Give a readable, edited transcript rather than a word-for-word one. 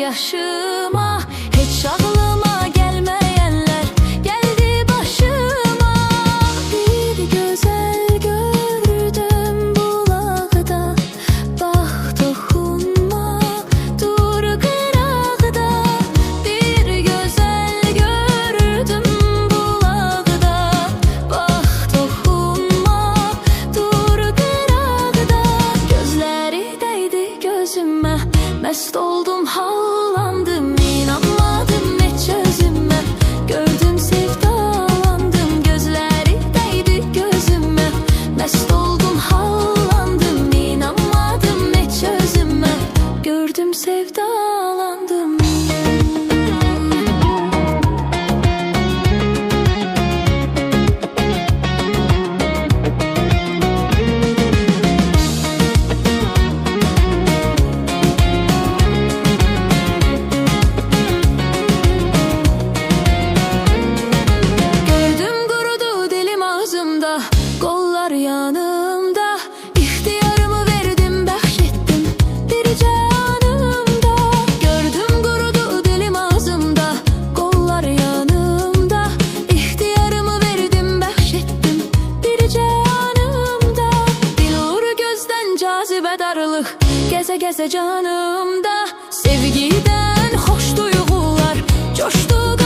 yaşıma. Hiç aklıma gelmeyenler geldi başıma. Bir güzel gördüm bulakta, bak dokunma dur kırakta. Bir güzel gördüm bulakta, bak dokunma dur kırakta. Gözleri değdi gözüme, mest oldum havlandım, inanmadım hiç özüme. Gördüm sevdalandım, gözleri değdi gözüme, mest oldum havlandım, inanmadım hiç özüme. Gördüm sevdalandım. Kollar yanımda, ihtiyarımı verdim, bahşettim bir canımda. Gördüm kurudu dilim ağzımda, kollar yanımda, ihtiyarımı verdim, bahşettim bir canımda. Dilur gözden cazibe darlık, geze geze canımda. Sevgiden hoş duygular coştu